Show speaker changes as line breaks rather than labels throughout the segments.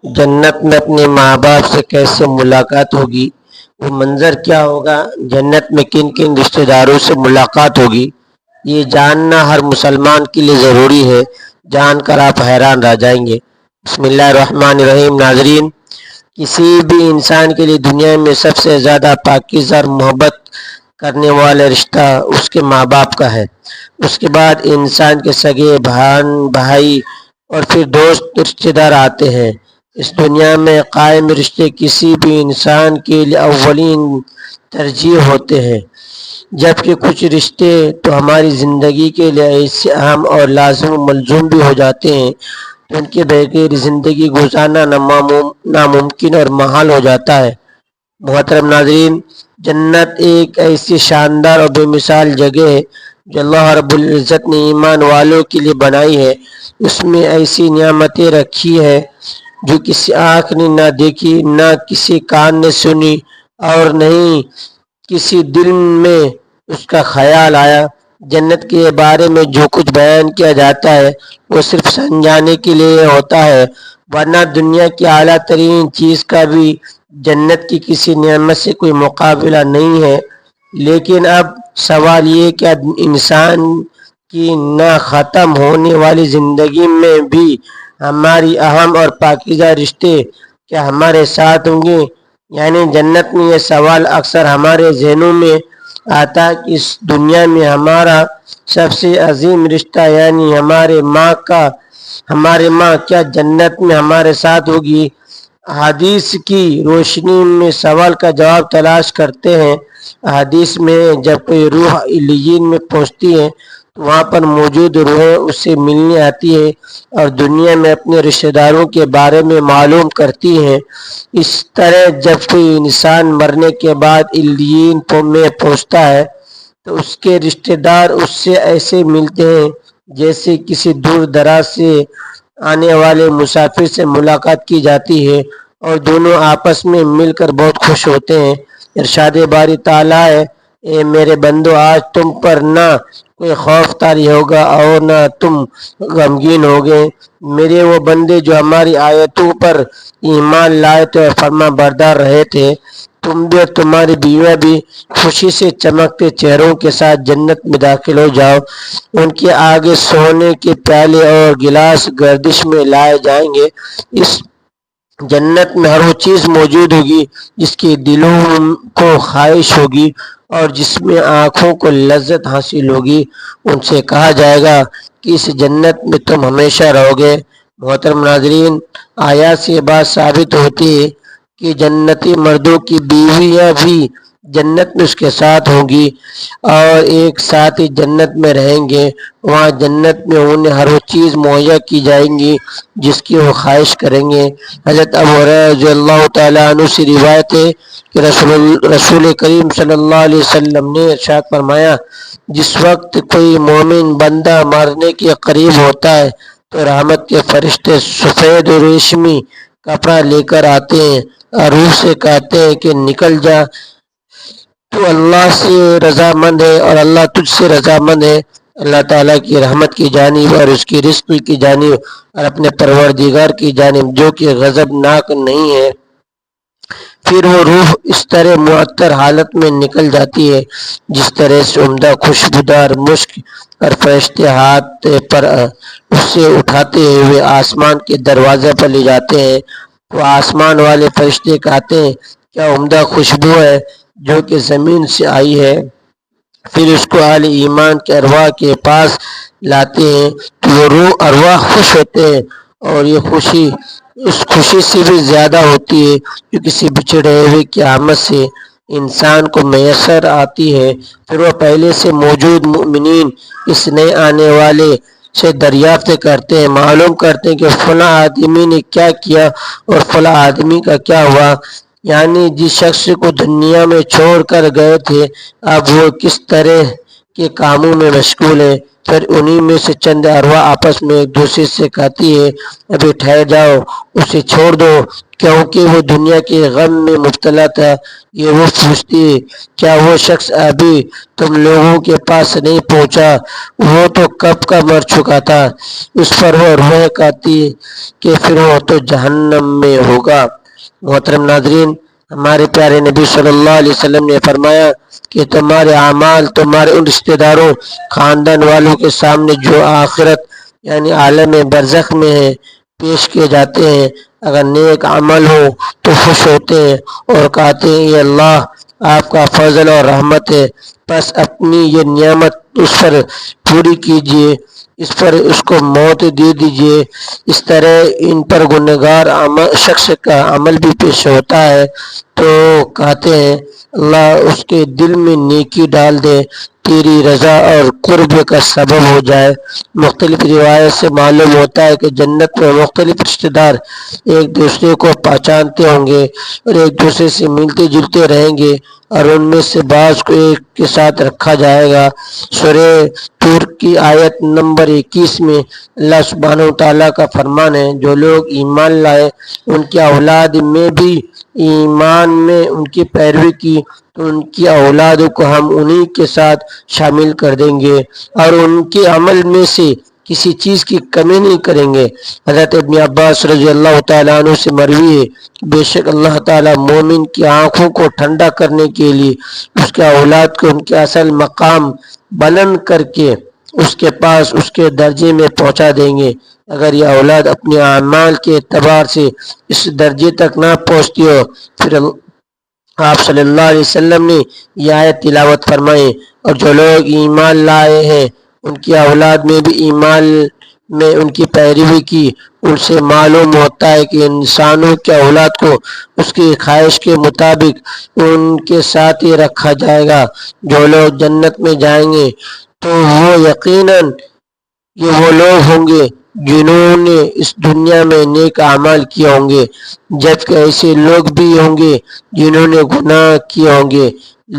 جنت میں اپنے ماں باپ سے کیسے ملاقات ہوگی، وہ منظر کیا ہوگا، جنت میں کن کن رشتہ داروں سے ملاقات ہوگی، یہ جاننا ہر مسلمان کے لیے ضروری ہے۔ جان کر آپ حیران رہ جائیں گے۔ بسم اللہ الرحمن الرحیم۔ ناظرین، کسی بھی انسان کے لیے دنیا میں سب سے زیادہ پاکیزہ اور محبت کرنے والا رشتہ اس کے ماں باپ کا ہے۔ اس کے بعد انسان کے سگے بہن بھائی اور پھر دوست رشتہ دار آتے ہیں۔ اس دنیا میں قائم رشتے کسی بھی انسان کے لیے اولین ترجیح ہوتے ہیں، جبکہ کچھ رشتے تو ہماری زندگی کے لیے ایسے اہم اور لازم و ملزوم بھی ہو جاتے ہیں کہ ان کے بغیر زندگی گزارنا ناممکن اور محال ہو جاتا ہے۔ محترم ناظرین، جنت ایک ایسی شاندار اور بے مثال جگہ ہے جو اللہ رب العزت نے ایمان والوں کے لیے بنائی ہے۔ اس میں ایسی نعمتیں رکھی ہے جو کسی آنکھ نے نہ دیکھی، نہ کسی کان نے سنی اور نہ ہی کسی دل میں اس کا خیال آیا۔ جنت کے بارے میں جو کچھ بیان کیا جاتا ہے وہ صرف سمجھانے کے لیے ہوتا ہے، ورنہ دنیا کی اعلیٰ ترین چیز کا بھی جنت کی کسی نعمت سے کوئی مقابلہ نہیں ہے۔ لیکن اب سوال یہ کہ انسان کی نہ ختم ہونے والی زندگی میں بھی ہماری اہم اور پاکیزہ رشتے کیا ہمارے ساتھ ہوں گے؟ یعنی جنت میں یہ سوال اکثر ہمارے ذہنوں میں آتا ہے کہ اس دنیا میں ہمارا سب سے عظیم رشتہ یعنی ہمارے ماں کیا جنت میں ہمارے ساتھ ہوگی؟ احادیث کی روشنی میں سوال کا جواب تلاش کرتے ہیں۔ احادیث میں جب کوئی روح علیین میں پہنچتی ہے تو وہاں پر موجود روحیں اس سے ملنے آتی ہے اور دنیا میں اپنے رشتہ داروں کے بارے میں معلوم کرتی ہیں۔ اس طرح جب کوئی انسان مرنے کے بعد علیین میں پہنچتا ہے تو اس کے رشتہ دار اس سے ایسے ملتے ہیں جیسے کسی دور دراز سے آنے والے مسافر سے ملاقات کی جاتی ہے اور دونوں آپس میں مل کر بہت خوش ہوتے ہیں۔ ارشاد باری تعالیٰ ہے، اے میرے بندو، آج تم پر نہ کوئی خوف طاری ہوگا اور نہ تم غمگین ہوگے۔ میرے وہ بندے جو ہماری آیتوں پر ایمان لائے تھے اور فرما بردار رہے تھے، تم بھی اور تمہاری بیویاں بھی خوشی سے چمکتے چہروں کے ساتھ جنت میں داخل ہو جاؤ۔ ان کے آگے سونے کے پیالے اور گلاس گردش میں لائے جائیں گے۔ اس جنت میں ہر وہ چیز موجود ہوگی جس کی دلوں کو خواہش ہوگی اور جس میں آنکھوں کو لذت حاصل ہوگی۔ ان سے کہا جائے گا کہ اس جنت میں تم ہمیشہ رہو گے۔ محترم ناظرین، آیات سے یہ بات ثابت ہوتی ہے کہ جنتی مردوں کی بیویاں بھی جنت میں اس کے ساتھ ہوں گی اور ایک ساتھ ہی جنت میں رہیں گے۔ وہاں جنت میں انہیں ہر وہ چیز مہیا کی جائیں گی جس کی وہ خواہش کریں گے۔ حضرت ابو ہریرہ رضی اللہ تعالیٰ عنہ سے روایت ہے کہ رسول کریم صلی اللہ علیہ وسلم نے ارشاد فرمایا، جس وقت کوئی مومن بندہ مرنے کے قریب ہوتا ہے تو رحمت کے فرشتے سفید و ریشمی کپڑا لے کر آتے ہیں اور روح سے کہتے ہیں کہ نکل جا، تو اللہ سے رضامند ہے اور اللہ تجھ سے رضامند ہے، اللہ تعالیٰ کی رحمت کی جانب اور اس کی رزق کی جانب اور اپنے پروردگار کی جانب جو کہ غضب ناک نہیں ہے۔ پھر وہ روح اس طرح معطر حالت میں نکل جاتی ہے جس طرح سے عمدہ خوشبودار مشک، اور فرشتے ہاتھ پر اسے اٹھاتے ہوئے آسمان کے دروازے پر لے جاتے ہیں۔ تو آسمان والے فرشتے کہتے ہیں، کیا عمدہ خوشبو ہے جو کہ زمین سے آئی ہے۔ پھر اس کو اہل ایمان کے ارواح کے پاس لاتے ہیں تو وہ روح ارواح خوش ہوتے ہیں اور یہ خوشی اس خوشی سے بھی زیادہ ہوتی ہے جو کسی بچھڑے ہوئے کی آمد سے انسان کو میسر آتی ہے۔ پھر وہ پہلے سے موجود مومنین اس نئے آنے والے سے دریافت کرتے ہیں، معلوم کرتے ہیں کہ فلاں آدمی نے کیا کیا اور فلاں آدمی کا کیا ہوا، یعنی جس شخص کو دنیا میں چھوڑ کر گئے تھے اب وہ کس طرح کے کاموں میں مشغول ہے۔ پھر انہی میں سے چند ارواح آپس میں ایک دوسرے سے کہتی ہے ابھی ٹھہر جاؤ، اسے چھوڑ دو کیونکہ وہ دنیا کے غم میں مبتلا تھا۔ یہ وہ پوچھتی ہے کیا وہ شخص ابھی تم لوگوں کے پاس نہیں پہنچا؟ وہ تو کب کا مر چکا تھا۔ اس پر وہ روح کہتی ہے کہ پھر وہ تو جہنم میں ہوگا۔ محترم ناظرین، ہمارے پیارے نبی صلی اللہ علیہ وسلم نے فرمایا کہ تمہارے اعمال تمہارے ان رشتہ داروں خاندان والوں کے سامنے جو آخرت یعنی عالم برزخ میں ہیں پیش کیے جاتے ہیں۔ اگر نیک عمل ہو تو خوش ہوتے ہیں اور کہتے ہیں یہ اللہ آپ کا فضل اور رحمت ہے، بس اپنی یہ نعمت اس پر پوری کیجیے، اس کو موت دے دیجیے۔ اس طرح ان پر گنہگار شخص کا عمل بھی پیش ہوتا ہے تو کہتے ہیں اللہ اس کے دل میں نیکی ڈال دے، تیری رضا اور قرب کا سبب ہو جائے۔ مختلف روایت سے معلوم ہوتا ہے کہ جنت میں مختلف رشتہ دار ایک دوسرے کو پہچانتے ہوں گے اور ایک دوسرے سے ملتے جلتے رہیں گے اور ان میں سے بعض کو ایک کے ساتھ رکھا جائے گا۔ سورہ طور کی آیت نمبر 21 میں اللہ سبحانہ وتعالیٰ کا فرمان ہے جو لوگ ایمان لائے ان کی اولاد میں بھی ایمان میں ان کی پیروی کی تو ان کی اولاد کو ہم انہی کے ساتھ شامل کر دیں گے اور ان کے عمل میں سے کسی چیز کی کمی نہیں کریں گے۔ حضرت ابن عباس رضی اللہ تعالیٰ عنہ سے مروی ہے بے شک اللہ تعالیٰ مومن کی آنکھوں کو ٹھنڈا کرنے کے لیے اس کے اولاد کو ان کے اصل مقام بلند کر کے اس کے پاس اس کے درجے میں پہنچا دیں گے۔ اگر یہ اولاد اپنے اعمال کے اعتبار سے اس درجے تک نہ پہنچتی ہو پھر آپ صلی اللہ علیہ وسلم نے یہ آیت تلاوت فرمائے اور جو لوگ ایمان لائے ہیں ان کی اولاد میں بھی ایمان میں ان کی پیروی کی۔ ان سے معلوم ہوتا ہے کہ انسانوں کے اولاد کو اس کی خواہش کے مطابق ان کے ساتھ ہی رکھا جائے گا۔ جو لوگ جنت میں جائیں گے تو وہ یقیناً یہ وہ لوگ ہوں گے جنہوں نے اس دنیا میں نیک اعمال کیے ہوں گے، جبکہ ایسے لوگ بھی ہوں گے جنہوں نے گناہ کیے ہوں گے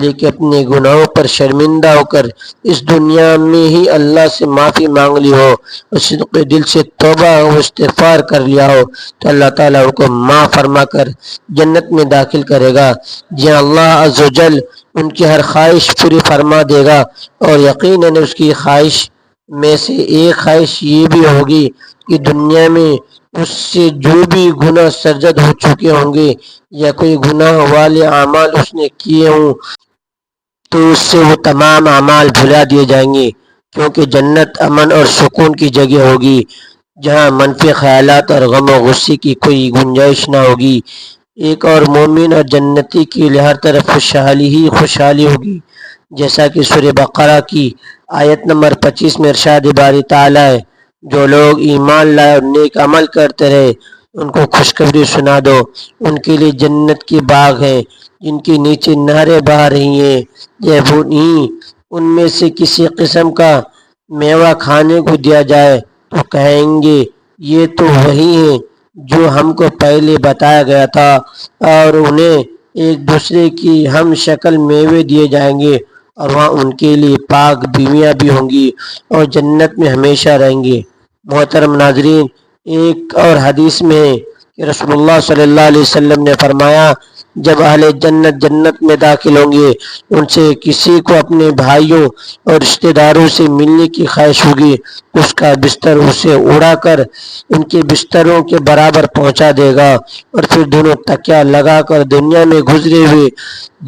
لیکن اپنے گناہوں پر شرمندہ ہو کر اس دنیا میں ہی اللہ سے معافی مانگ لی ہو اور صدق دل سے توبہ و استغفار کر لیا ہو تو اللہ تعالیٰ ان کو معاف فرما کر جنت میں داخل کرے گا۔ جہاں اللہ عز و جل ان کی ہر خواہش پوری فرما دے گا اور یقیناً اس کی خواہش میں سے ایک خواہش یہ بھی ہوگی کہ دنیا میں اس سے جو بھی گناہ سرزد ہو چکے ہوں گے یا کوئی گناہ والے اعمال اس نے کیے ہوں تو اس سے وہ تمام اعمال بھلا دیے جائیں گے، کیونکہ جنت امن اور سکون کی جگہ ہوگی جہاں منفی خیالات اور غم و غصے کی کوئی گنجائش نہ ہوگی۔ ایک اور مومن اور جنتی کے لیے ہر طرف خوشحالی ہی خوشحالی ہوگی، جیسا کہ سورہ بقرہ کی آیت نمبر 25 میں ارشاد باری تعالیٰ ہے جو لوگ ایمان لائے اور نیک عمل کرتے رہے ان کو خوشخبری سنا دو، ان کے لیے جنت کے باغ ہیں جن کے نیچے نہریں بہہ رہی ہیں، جب انہیں ان میں سے کسی قسم کا میوہ کھانے کو دیا جائے تو کہیں گے یہ تو وہی ہیں جو ہم کو پہلے بتایا گیا تھا، اور انہیں ایک دوسرے کی ہم شکل میوے دیے جائیں گے اور وہاں ان کے لیے پاک بیویاں بھی ہوں گی اور جنت میں ہمیشہ رہیں گے۔ محترم ناظرین، ایک اور حدیث میں ہے کہ رسول اللہ صلی اللہ علیہ وسلم نے فرمایا جب اہل جنت جنت میں داخل ہوں گے ان سے کسی کو اپنے بھائیوں اور رشتہ داروں سے ملنے کی خواہش ہوگی، اس کا بستر اسے اڑا کر ان کے بستروں کے برابر پہنچا دے گا اور پھر دونوں تکیہ لگا کر دنیا میں گزرے ہوئے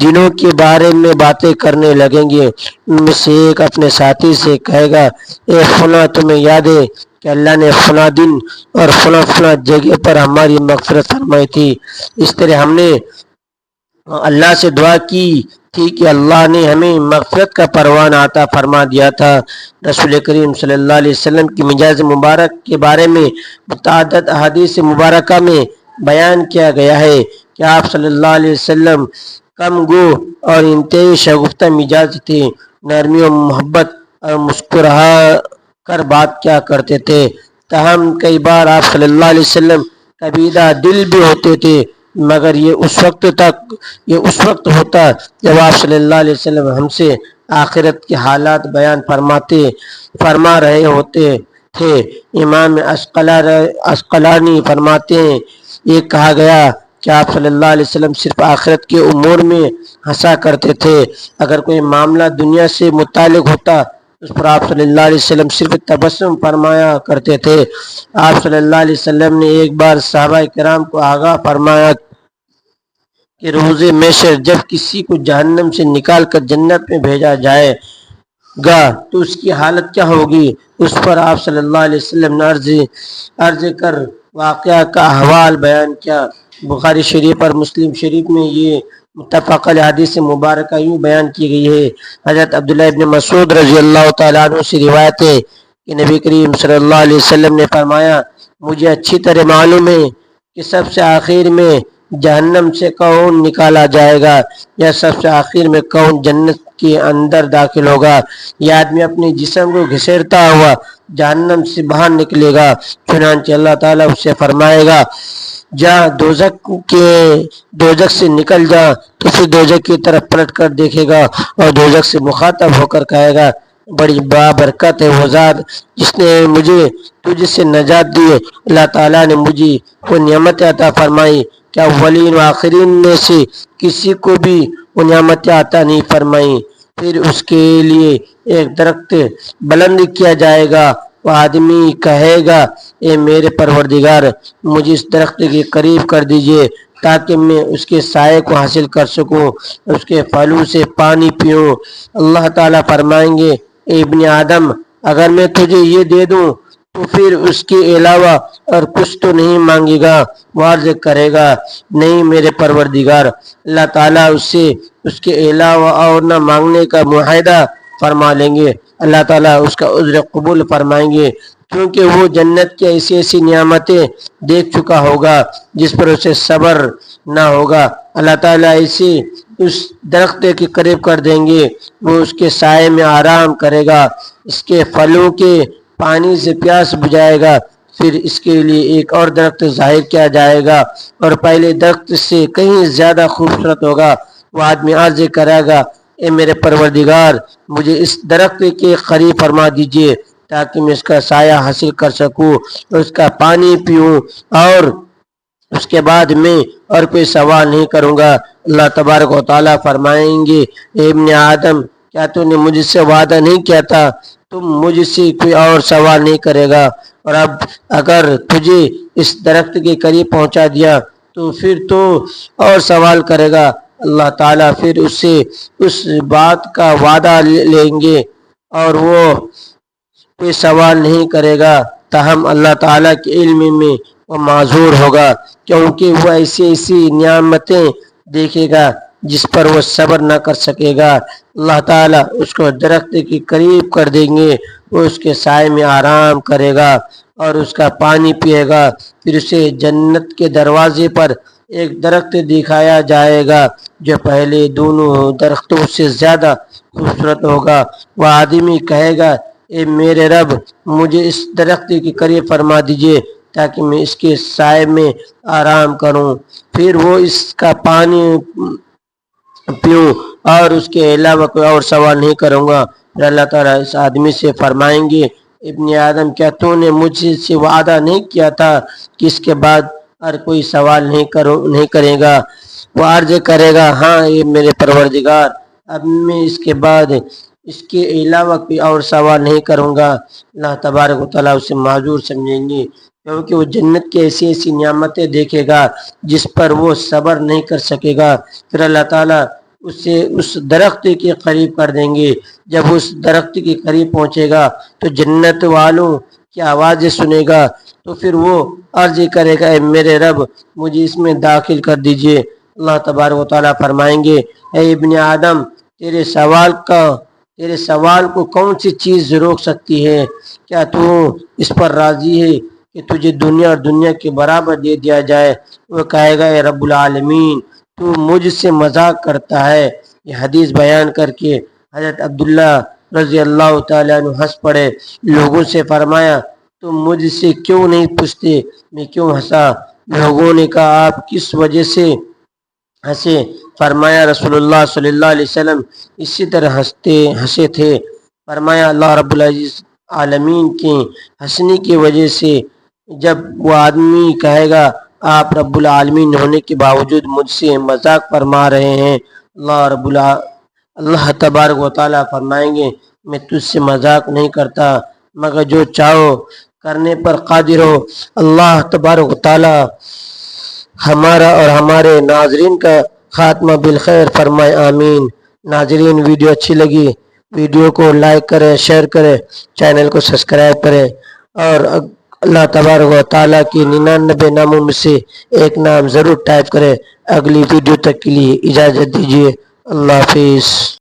دنوں کے بارے میں باتیں کرنے لگیں گے۔ ان میں سے ایک اپنے ساتھی سے کہے گا اے فلاں تمہیں یاد ہے کہ اللہ نے فلاں دن اور فلاں فلاں جگہ پر ہماری مغفرت فرمائی تھی، اس طرح ہم نے اللہ سے دعا کی تھی کہ اللہ نے ہمیں مغفرت کا پروانہ عطا فرما دیا تھا۔ رسول کریم صلی اللہ علیہ وسلم کی مجاز مبارک کے بارے میں متعدد احادیث مبارکہ میں بیان کیا گیا ہے کہ آپ صلی اللہ علیہ وسلم کم گو اور انتہائی شگفتہ مزاج تھے، نرمی و محبت اور مسکرا کر بات کیا کرتے تھے، تاہم کئی بار آپ صلی اللہ علیہ وسلم کبیدہ دل بھی ہوتے تھے، مگر یہ اس وقت ہوتا جب آپ صلی اللہ علیہ وسلم ہم سے آخرت کے حالات بیان فرما رہے ہوتے تھے۔ امام عسقلانی فرماتے ہیں یہ کہا گیا کہ آپ صلی اللہ علیہ وسلم صرف آخرت کے امور میں ہنسا کرتے تھے۔ اگر کوئی معاملہ دنیا سے متعلق ہوتا اس پر آپ صلی اللہ علیہ وسلم صرف تبسم فرمایا کرتے تھے۔ آپ صلی اللہ علیہ وسلم نے ایک بار صحابہ کرام کو آگاہ فرمایا کہ روز محشر جب کسی کو جہنم سے نکال کر جنت میں بھیجا جائے گا تو اس کی حالت کیا ہوگی؟ اس پر آپ صلی اللہ علیہ وسلم نے عرض کر واقعہ کا احوال بیان کیا۔ بخاری شریف اور مسلم شریف میں یہ متفق علیہ حدیث مبارکہ یوں بیان کی گئی ہے۔ حضرت عبداللہ ابن مسعود رضی اللہ تعالیٰ عنہ سے روایت ہے کہ نبی کریم صلی اللہ علیہ وسلم نے فرمایا مجھے اچھی طرح معلوم ہے کہ سب سے آخر میں جہنم سے کون نکالا جائے گا یا سب سے آخر میں کون جنت کے اندر داخل ہوگا۔ یہ آدمی اپنے جسم کو گھسیٹتا ہوا جہنم سے باہر نکلے گا، چنانچہ اللہ تعالیٰ اس سے فرمائے گا جا دوزخ سے نکل جا، تو پھر دوزخ کی طرف پلٹ کر دیکھے گا اور دوزخ سے مخاطب ہو کر کہے گا بڑی بابرکت ہے وہ ذات جس نے مجھے تجھ سے نجات دی ہے۔ اللہ تعالیٰ نے مجھے وہ نعمت عطا فرمائی کیا اولین و آخرین میں سے کسی کو بھی وہ نعمت عطا نہیں فرمائی۔ پھر اس کے لیے ایک درخت بلند کیا جائے گا، وہ آدمی کہے گا اے میرے پروردگار مجھے اس درخت کے قریب کر دیجئے تاکہ میں اس کے سائے کو حاصل کر سکوں، اس کے پھلوں سے پانی پیوں۔ اللہ تعالیٰ فرمائیں گے اے ابن آدم اگر میں تجھے یہ دے دوں تو پھر اس کے علاوہ اور کچھ تو نہیں مانگے گا؟ وہ عرض کرے گا نہیں میرے پروردگار۔ اللہ تعالیٰ اس سے اس کے علاوہ اور نہ مانگنے کا معاہدہ فرما لیں گے۔ اللہ تعالیٰ اس کا عذر قبول فرمائیں گے کیونکہ وہ جنت کی ایسی نعمتیں دیکھ چکا ہوگا جس پر اسے صبر نہ ہوگا۔ اللہ تعالیٰ اسے اس درخت کے قریب کر دیں گے، وہ اس کے سائے میں آرام کرے گا، اس کے پھلوں کے پانی سے پیاس بجھائے گا، پھر اس کے لیے ایک اور درخت ظاہر کیا جائے گا اور پہلے درخت سے کہیں زیادہ خوبصورت ہوگا۔ وہ آدمی عرض کرے گا اے میرے پروردگار مجھے اس درخت کے قریب فرما دیجئے تاکہ میں اس کا سایہ حاصل کر سکوں اور اس کا پانی پیوں اور اس کے بعد میں اور کوئی سوال نہیں کروں گا۔ اللہ تبارک و تعالیٰ فرمائیں گے اے ابن آدم کیا تو نے مجھ سے وعدہ نہیں کیا تھا تم مجھ سے کوئی اور سوال نہیں کرے گا، اور اب اگر تجھے اس درخت کے قریب پہنچا دیا تو پھر تو اور سوال کرے گا۔ اللہ تعالیٰ پھر اس سے اس بات کا وعدہ لیں گے اور وہ کوئی سوال نہیں کرے گا، تاہم اللہ تعالیٰ کے علم میں وہ معذور ہوگا کیونکہ وہ ایسی نعمتیں دیکھے گا جس پر وہ صبر نہ کر سکے گا۔ اللہ تعالیٰ اس کو درخت کے قریب کر دیں گے، وہ اس کے سائے میں آرام کرے گا اور اس کا پانی پیے گا، پھر اسے جنت کے دروازے پر ایک درخت دکھایا جائے گا جو پہلے دونوں درختوں سے زیادہ خوبصورت ہوگا۔ وہ آدمی کہے گا اے میرے رب مجھے اس درخت کے قریب فرما دیجئے تاکہ میں اس کے سائے میں آرام کروں، پھر وہ اس کا پانی پیوں اور اس کے علاوہ کوئی اور سوال نہیں کروں گا۔ پھر اللہ تعالیٰ اس آدمی سے فرمائیں گے ابن آدم کیا تو نے مجھ سے وعدہ نہیں کیا تھا کہ اس کے بعد اور کوئی سوال نہیں کرے گا؟ وہ عرض کرے گا ہاں یہ میرے پروردگار اب میں اس کے بعد اس کے علاوہ کوئی اور سوال نہیں کروں گا۔ اللہ تبارک و تعالیٰ اسے معذور سمجھیں گے کیونکہ وہ جنت کی ایسی نعمتیں دیکھے گا جس پر وہ صبر نہیں کر سکے گا۔ پھر اللہ تعالیٰ اسے اس درخت کے قریب کر دیں گے۔ جب اس درخت کے قریب پہنچے گا تو جنت والوں کی آوازیں سنے گا، تو پھر وہ عرض کرے گا اے میرے رب مجھے اس میں داخل کر دیجئے۔ اللہ تبارک و تعالیٰ فرمائیں گے اے ابن آدم تیرے سوال کو کون سی چیز روک سکتی ہے؟ کیا تو اس پر راضی ہے کہ تجھے دنیا اور دنیا کے برابر دے دیا جائے؟ وہ کہے گا اے رب العالمین تو مجھ سے مذاق کرتا ہے۔ یہ حدیث بیان کر کے حضرت عبداللہ رضی اللہ تعالیٰ عنہ ہنس پڑے، لوگوں سے فرمایا تم مجھ سے کیوں نہیں پوچھتے؟ میں کیوں ہنسا؟ لوگوں نے کہا آپ کس وجہ سے ہنسے۔ فرمایا رسول اللہ صلی اللہ علیہ وسلم اسی طرح ہنسے تھے۔ فرمایا اللہ رب العالمین کی ہنسنے کی وجہ سے جب وہ آدمی کہے گا آپ رب العالمین ہونے کے باوجود مجھ سے مذاق فرما رہے ہیں، اللہ تبارک و تعالیٰ فرمائیں گے میں تجھ سے مذاق نہیں کرتا مگر جو چاہو کرنے پر قادر ہو۔ اللہ تبارک و تعالیٰ ہمارا اور ہمارے ناظرین کا خاتمہ بالخیر فرمائے، آمین۔ ناظرین ویڈیو اچھی لگی ویڈیو کو لائک کریں، شیئر کریں، چینل کو سبسکرائب کریں اور اللہ تبارک و تعالیٰ کی 99 ناموں میں سے ایک نام ضرور ٹائپ کریں۔ اگلی ویڈیو تک کے لیے اجازت دیجیے، اللہ حافظ۔